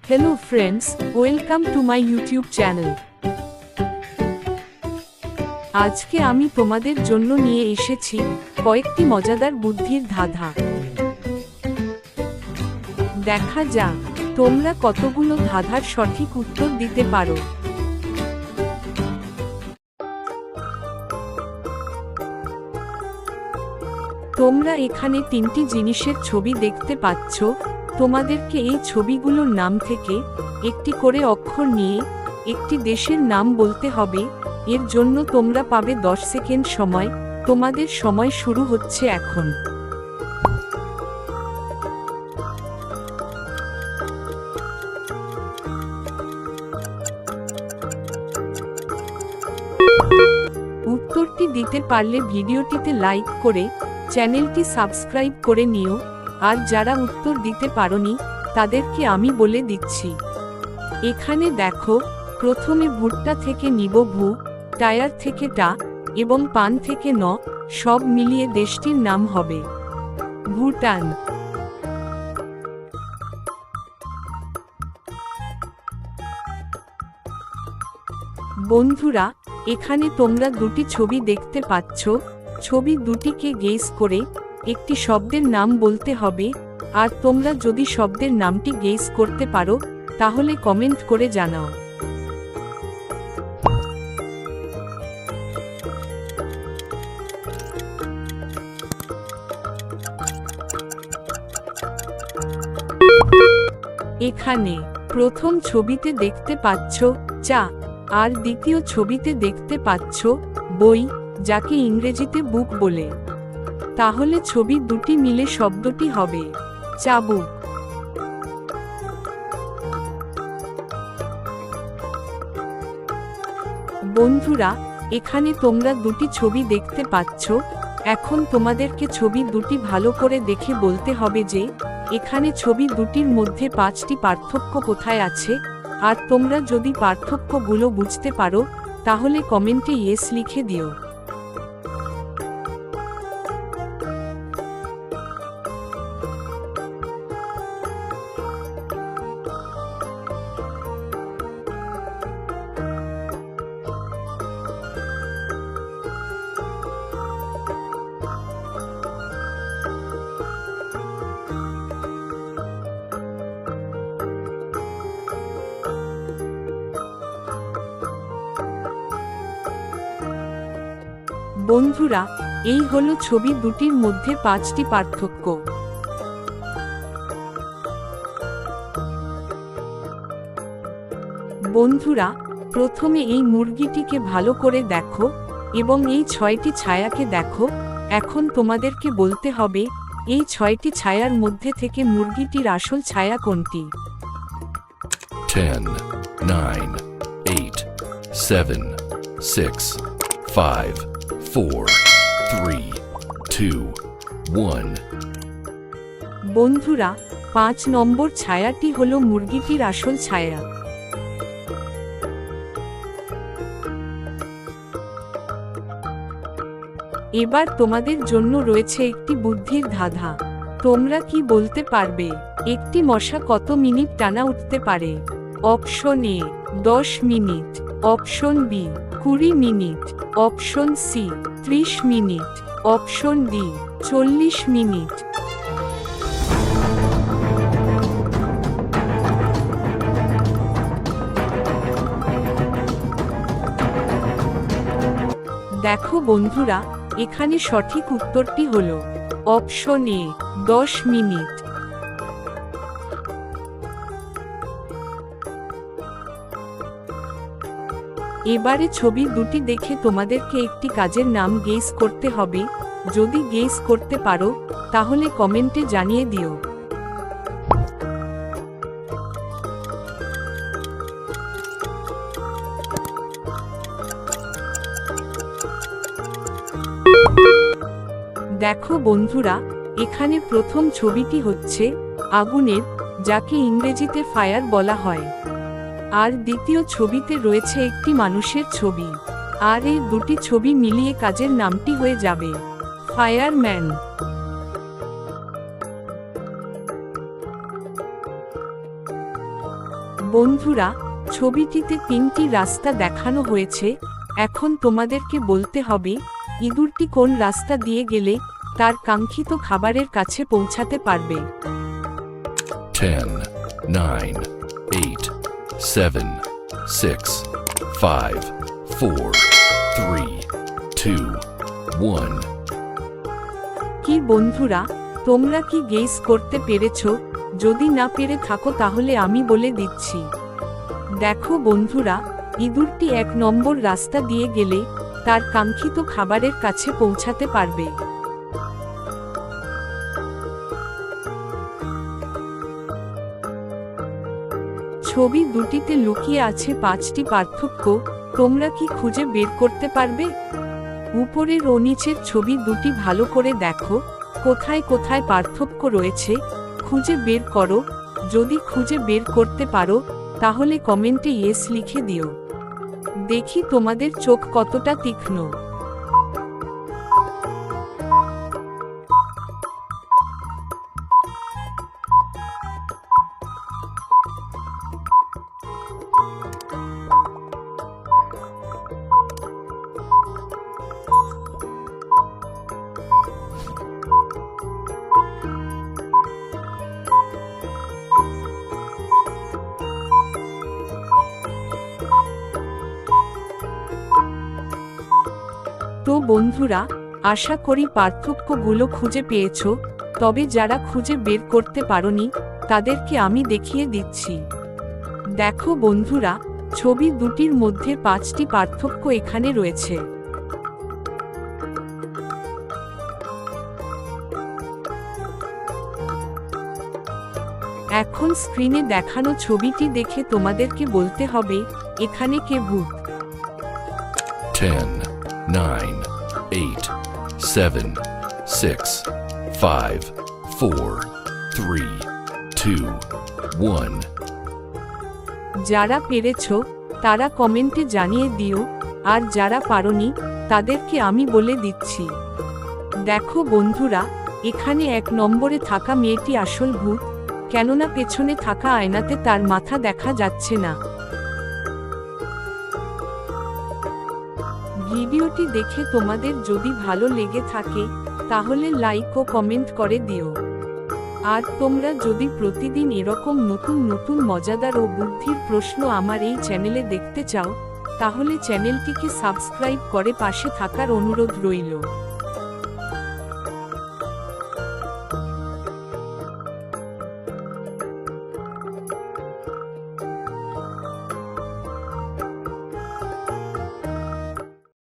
Hello friends, welcome to my YouTube channel. আজকে আমি তোমাদের জন্য নিয়ে এসেছি কয়েকটি মজাদার বুদ্ধির ধাঁধা। দেখা যাক তোমরা কতগুলো ধাঁধার সঠিক উত্তর দিতে পারো। তোমরা এখানে তিনটি জিনিসের ছবি দেখতে পাচ্ছ। তোমাদেরকে এই ছবিগুলোর নাম থেকে একটি করে অক্ষর নিয়ে একটি দেশের নাম বলতে হবে। এর জন্য তোমরা পাবে 10 সেকেন্ড সময়। তোমাদের সময় শুরু হচ্ছে এখন। উত্তরটি দিতে পারলে ভিডিওটিতে লাইক করে চ্যানেলটি সাবস্ক্রাইব করে নিও। আর যারা উত্তর দিতে পারোনি তাদেরকে আমি বলে দিচ্ছি। এখানে দেখো, প্রথমে ভুট্টা থেকে নিব ভু, টায়ার থেকে টা এবং পান থেকে ন, সব মিলিয়ে দেশটির নাম হবে ভুটান। বন্ধুরা, এখানে তোমরা দুটি ছবি দেখতে পাচ্ছ। ছবি দুটিকে গেস করে একটি শব্দের নাম বলতে হবে। আর তোমরা যদি শব্দের নামটি গেস করতে পারো তাহলে কমেন্ট করে জানাও। এখানে প্রথম ছবিতে দেখতে পাচ্ছ চা, আর দ্বিতীয় ছবিতে দেখতে পাচ্ছ বই, যাকে ইংরেজিতে বুক বলে। তাহলে ছবি দুটি মিলে শব্দটি হবে চাবুক। বন্ধুরা, এখানে তোমরা দুটি ছবি দেখতে পাচ্ছ। এখন তোমাদেরকে ছবি দুটি ভালো করে দেখে বলতে হবে যে এখানে ছবি দুটির মধ্যে 5টি পার্থক্য কোথায় আছে। আর তোমরা যদি পার্থক্যগুলো বুঝতে পারো তাহলে কমেন্টে ইয়েস লিখে দিও। বন্ধুরা, এই হলো ছবি দুটির মধ্যে 5টি পার্থক্য। বন্ধুরা, প্রথমে এই মুরগিটিকে ভালো করে দেখো এবং এই 6টি ছায়াকে দেখো। এখন তোমাদেরকে বলতে হবে এই 6টি ছায়ার মধ্যে থেকে মুরগিটির আসল ছায়া কোনটি। 10, 9, 8, 7, 6, 5, 4, 3, 2, 1। বন্ধুরা, 5 নম্বর ছায়াটি হলো মুরগিটির আসল ছায়া। এবার তোমাদের জন্য রয়েছে একটি বুদ্ধির ধাঁধা। তোমরা কি বলতে পারবে একটি মশা কত মিনিট টানা উঠতে পারে? Option A 10 minute, option B 20 minute, option C 30 minute, option D 40 minute. দেখো বন্ধুরা, এখানে সঠিক উত্তরটি হলো অপশন এ 10 মিনিট। এবারে ছবি দুটি দেখে তোমাদেরকে একটি কাজের নাম গেস করতে হবে। যদি গেস করতে পারো তাহলে কমেন্টে জানিয়ে দিও। দেখো বন্ধুরা, এখানে প্রথম ছবিটি হচ্ছে আগুনের, যাকে ইংরেজিতে ফায়ার বলা হয়। আর দ্বিতীয় ছবিতে রয়েছে একটি মানুষের ছবি। আর এই দুটি ছবি মিলিয়ে কাজের নামটি হয়ে যাবে ফায়ারম্যান। বন্ধুরা, ছবিটিতে 3টি রাস্তা দেখানো হয়েছে। এখন তোমাদেরকে বলতে হবে ইঁদুরটি কোন রাস্তা দিয়ে গেলে তার কাঙ্ক্ষিত খাবারের কাছে পৌঁছাতে পারবে। 10, 9, 8, 7, 6, 5, 4, 3, 2, 1. কি বন্ধুরা, তোমরা কি গেস করতে পেরেছো? যদি না পেরে থাকো তাহলে আমি বলে দিচ্ছি। দেখো বন্ধুরা, ইঁদুরটি 1 নম্বর রাস্তা দিয়ে গেলে তার কাঙ্ক্ষিত খাবারের কাছে পৌঁছাতে পারবে। ছবি দুটিতে লুকিয়ে আছে 5টি পার্থক্য। তোমরা কি খুঁজে বের করতে পারবে? উপরের ও নিচের ছবি দুটি ভালো করে দেখো, কোথায় কোথায় পার্থক্য রয়েছে খুঁজে বের করো। যদি খুঁজে বের করতে পারো তাহলে কমেন্টে ইয়েস লিখে দিও। দেখি তোমাদের চোখ কতটা তীক্ষ্ণ। তো বন্ধুরা, আশা করি পার্থক্যগুলো খুঁজে পেয়েছো। তবে যারা খুঁজে বের করতে পারোনি তাদেরকে আমি দেখিয়ে দিচ্ছি। দেখো বন্ধুরা, ছবি দুটির মধ্যে 5টি পার্থক্য এখানে রয়েছে। এখন স্ক্রিনে দেখানো ছবিটি দেখে তোমাদেরকে বলতে হবে এখানে কে ভূত। 10, 9, 8, 7, 6, 5, 4, 3, 2, 1. যারা পেরেছো তারা কমেন্টে জানিয়ে দিও, আর যারা পারোনি তাদেরকে আমি বলে দিচ্ছি। দেখো বন্ধুরা, এখানে 1 নম্বরে থাকা মেয়েটি আসল ভূত, কেননা পেছনে থাকা আয়নাতে তার মাথা দেখা যাচ্ছে না। ভিডিওটি দেখে তোমাদের যদি ভালো লেগে থাকে তাহলে লাইক ও কমেন্ট করে দিও। আর তোমরা যদি প্রতিদিন এরকম নতুন নতুন মজাদার ও বুদ্ধির প্রশ্ন আমার এই চ্যানেলে দেখতে চাও তাহলে চ্যানেলটিকে সাবস্ক্রাইব করে পাশে থাকার অনুরোধ রইল।